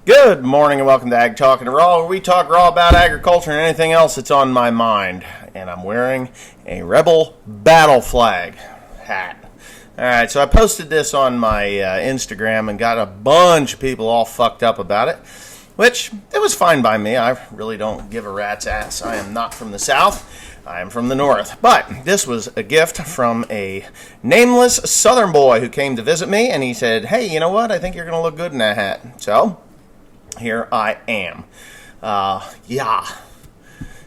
Good morning and welcome to Ag Talking Raw, where we talk raw about agriculture and anything else that's on my mind. And I'm wearing a Rebel Battle Flag hat. Alright, so I posted this on my Instagram and got a bunch of people all fucked up about it, which it was fine by me. I really don't give a rat's ass. I am not from the South. I am from the North. But this was a gift from a nameless Southern boy who came to visit me, and he said, hey, you know what? I think you're going to look good in that hat. So here I am. Yeah.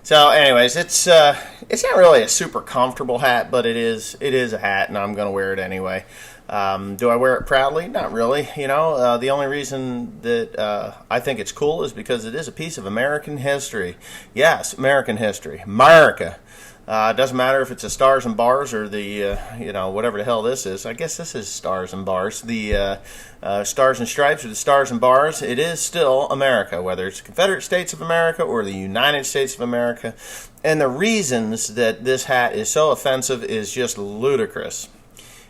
So, anyways, it's not really a super comfortable hat, but it is a hat, and I'm going to wear it anyway. Do I wear it proudly? Not really. You know, the only reason that I think it's cool is because it is a piece of American history. Yes, American history. America. It doesn't matter if it's a Stars and Bars or the, whatever the hell this is. I guess this is Stars and Bars. The Stars and Stripes or the Stars and Bars. It is still America, whether it's the Confederate States of America or the United States of America. And the reasons that this hat is so offensive is just ludicrous.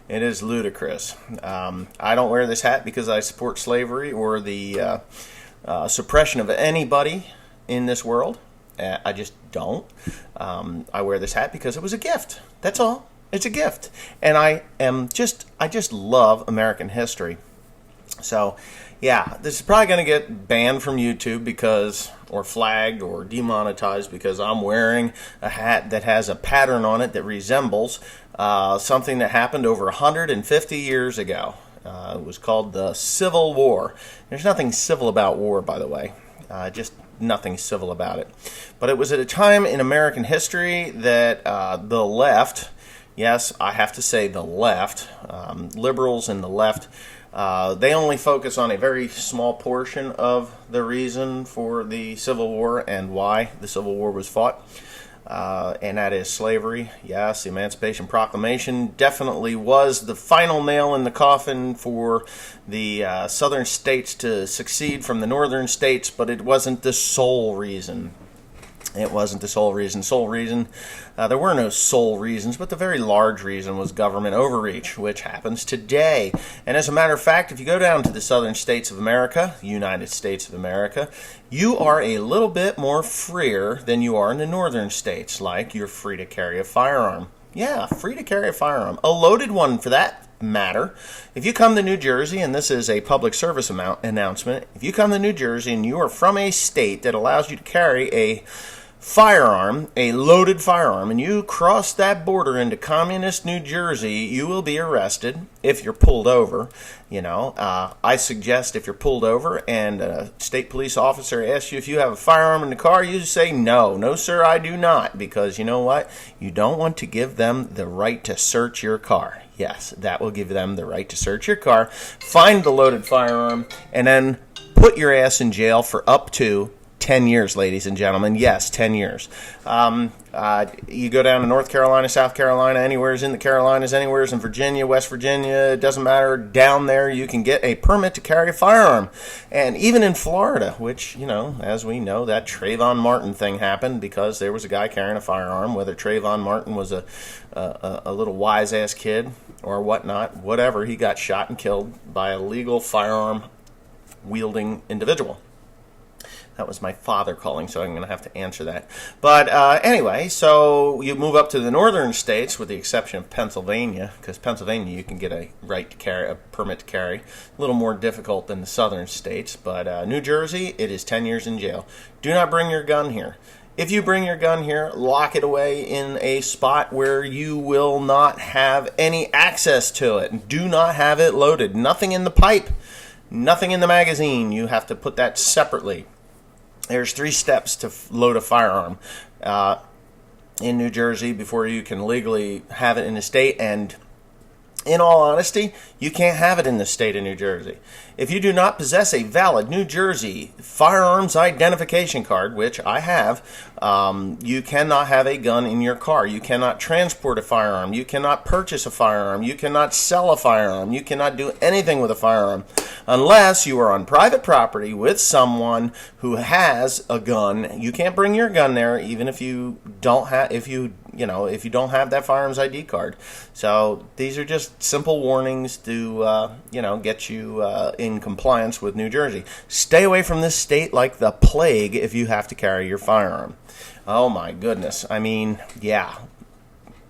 It is ludicrous. I don't wear this hat because I support slavery or the suppression of anybody in this world. I just don't. I wear this hat because it was a gift. That's all. It's a gift. And I just love American history. So, yeah, this is probably going to get banned from YouTube or flagged or demonetized because I'm wearing a hat that has a pattern on it that resembles something that happened over 150 years ago. It was called the Civil War. There's nothing civil about war, by the way. Just nothing civil about it. But it was at a time in American history that the left, yes, I have to say the left, liberals and the left, they only focus on a very small portion of the reason for the Civil War and why the Civil War was fought. And that is slavery. Yes, the Emancipation Proclamation definitely was the final nail in the coffin for the southern states to succeed from the northern states, but it wasn't the sole reason. It wasn't the sole reason. There were no sole reasons, but the very large reason was government overreach, which happens today. And as a matter of fact, if you go down to the southern states of America, United States of America, you are a little bit more freer than you are in the northern states, like you're free to carry a firearm. Yeah, free to carry a firearm. A loaded one for that matter. If you come to New Jersey, and this is a public service announcement, if you come to New Jersey and you are from a state that allows you to carry a firearm, a loaded firearm, and you cross that border into communist New Jersey, you will be arrested if you're pulled over. I suggest if you're pulled over and a state police officer asks you if you have a firearm in the car, you say no, sir, I do not, because you know what? You don't want to give them the right to search your car. Yes, that will give them the right to search your car, find the loaded firearm, and then put your ass in jail for up to 10 years, ladies and gentlemen. Yes, 10 years. You go down to North Carolina, South Carolina, anywheres in the Carolinas, anywheres in Virginia, West Virginia, it doesn't matter. Down there, you can get a permit to carry a firearm. And even in Florida, which, as we know, that Trayvon Martin thing happened because there was a guy carrying a firearm. Whether Trayvon Martin was a little wise-ass kid or whatnot, whatever, he got shot and killed by a legal firearm-wielding individual. That was my father calling, so I'm going to have to answer that. But anyway, so you move up to the northern states, with the exception of Pennsylvania, because Pennsylvania you can get a right to carry, a permit to carry. A little more difficult than the southern states. But New Jersey, it is 10 years in jail. Do not bring your gun here. If you bring your gun here, lock it away in a spot where you will not have any access to it. Do not have it loaded. Nothing in the pipe. Nothing in the magazine. You have to put that separately. There's 3 steps to load a firearm in New Jersey before you can legally have it in the state. And in all honesty, you can't have it in the state of New Jersey. If you do not possess a valid New Jersey firearms identification card, which I have, you cannot have a gun in your car. You cannot transport a firearm. You cannot purchase a firearm. You cannot sell a firearm. You cannot do anything with a firearm unless you are on private property with someone who has a gun. You can't bring your gun there, even if you don't have, if you if you don't have that firearms ID card. So these are just simple warnings to, get you in compliance with New Jersey. Stay away from this state like the plague if you have to carry your firearm. Oh my goodness. I mean, yeah.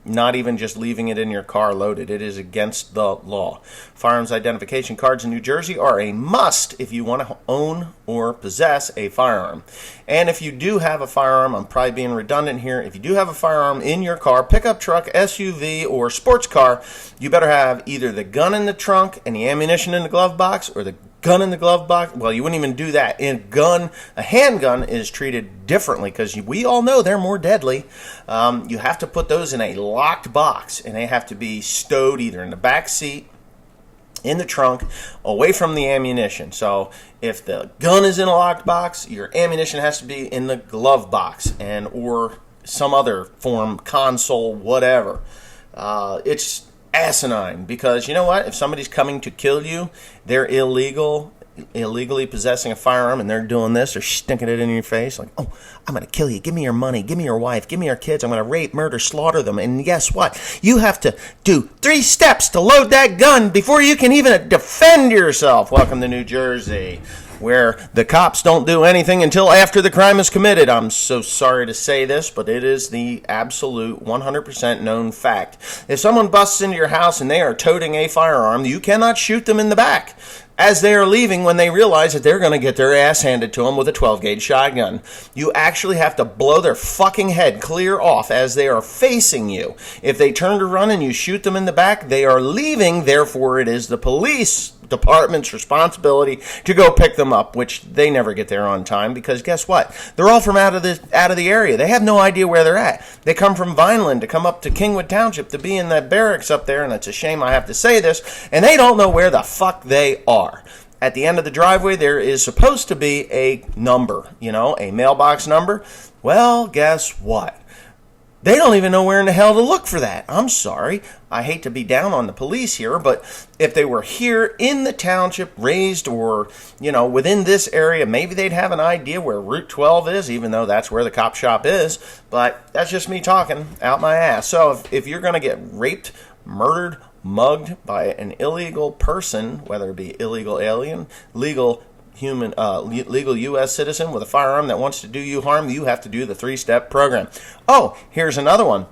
Not even just leaving it in your car loaded. It is against the law. Firearms identification cards in New Jersey are a must if you want to own or possess a firearm. And if you do have a firearm, I'm probably being redundant here, if you do have a firearm in your car, pickup truck, SUV, or sports car, you better have either the gun in the trunk and the ammunition in the glove box, or the gun in the glove box. Well, you wouldn't even do that. A handgun is treated differently because we all know they're more deadly. You have to put those in a locked box, and they have to be stowed either in the back seat, in the trunk, away from the ammunition. So if the gun is in a locked box, your ammunition has to be in the glove box or some other form, console, whatever. It's asinine, because you know what? If somebody's coming to kill you, they're illegally possessing a firearm, and they're doing this, they're sticking it in your face like, oh, I'm going to kill you, give me your money, give me your wife, give me your kids, I'm going to rape, murder, slaughter them. And guess what? You have to do 3 steps to load that gun before you can even defend yourself. Welcome to New Jersey, where the cops don't do anything until after the crime is committed. I'm so sorry to say this, but it is the absolute 100% known fact. If someone busts into your house and they are toting a firearm, you cannot shoot them in the back as they are leaving when they realize that they're going to get their ass handed to them with a 12-gauge shotgun. You actually have to blow their fucking head clear off as they are facing you. If they turn to run and you shoot them in the back, they are leaving. Therefore, it is the police department's responsibility to go pick them up, which they never get there on time, because guess what? They're all from out of the area. They have no idea where they're at. They come from Vineland to come up to Kingwood Township to be in that barracks up there, and it's a shame I have to say this, and they don't know where the fuck they are. At the end of the driveway, there is supposed to be a number, a mailbox number. Well, guess what? They don't even know where in the hell to look for that. I'm sorry. I hate to be down on the police here, but if they were here in the township, raised or, within this area, maybe they'd have an idea where Route 12 is, even though that's where the cop shop is. But that's just me talking out my ass. So if you're going to get raped, murdered, mugged by an illegal person, whether it be illegal alien, legal U.S. citizen with a firearm that wants to do you harm, you have to do the 3-step program. Oh, here's another one.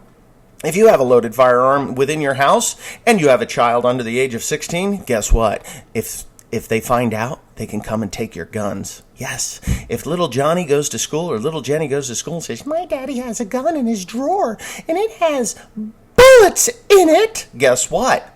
If you have a loaded firearm within your house and you have a child under the age of 16, guess what? If they find out, they can come and take your guns. Yes. If little Johnny goes to school or little Jenny goes to school and says, my daddy has a gun in his drawer and it has bullets in it, guess what?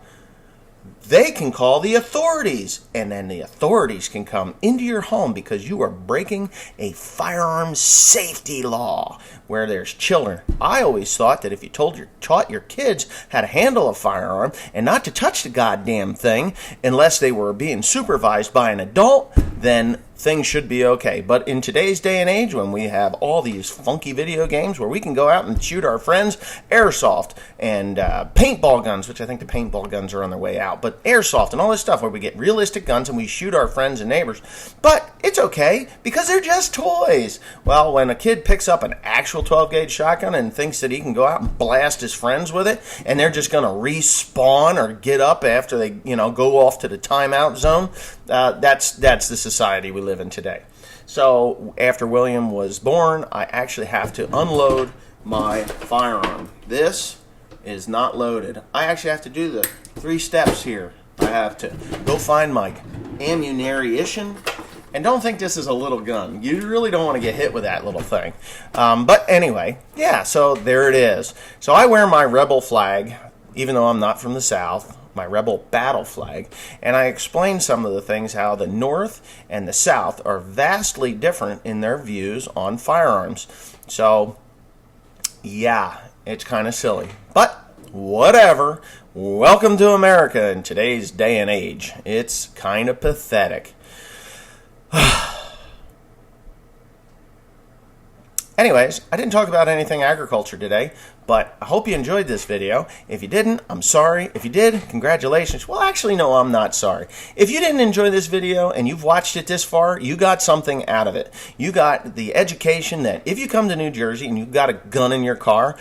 They can call the authorities, and then the authorities can come into your home because you are breaking a firearms safety law where there's children. I always thought that if you taught your kids how to handle a firearm and not to touch the goddamn thing unless they were being supervised by an adult, then things should be okay. But in today's day and age, when we have all these funky video games where we can go out and shoot our friends, airsoft and paintball guns, which I think the paintball guns are on their way out, but airsoft and all this stuff where we get realistic guns and we shoot our friends and neighbors. But it's okay because they're just toys. Well, when a kid picks up an actual 12-gauge shotgun and thinks that he can go out and blast his friends with it, and they're just going to respawn or get up after they, go off to the timeout zone, that's the society we live in today. So after William was born, I actually have to unload my firearm. This is not loaded. I actually have to do the 3 steps here. I have to go find my ammunition. And don't think this is a little gun. You really don't want to get hit with that little thing. But anyway, yeah, so there it is. So I wear my rebel flag, even though I'm not from the South, my rebel battle flag, and I explain some of the things, how the North and the South are vastly different in their views on firearms. So, yeah, it's kind of silly. But whatever. Welcome to America in today's day and age. It's kind of pathetic. Anyways, I didn't talk about anything agriculture today, but I hope you enjoyed this video. If you didn't, I'm sorry. If you did, congratulations. Well, actually, no, I'm not sorry. If you didn't enjoy this video and you've watched it this far, you got something out of it. You got the education that if you come to New Jersey and you've got a gun in your car,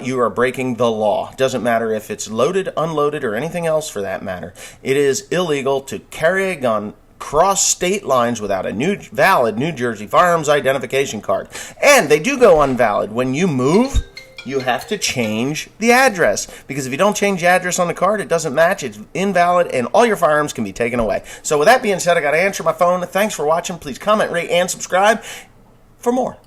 you are breaking the law. Doesn't matter if it's loaded, unloaded, or anything else for that matter. It is illegal to carry a gun cross state lines without a valid New Jersey firearms identification card. And they do go invalid. When you move, you have to change the address, because if you don't change the address on the card, it doesn't match, it's invalid, and all your firearms can be taken away. So with that being said, I got to answer my phone. Thanks for watching. Please comment, rate, and subscribe for more.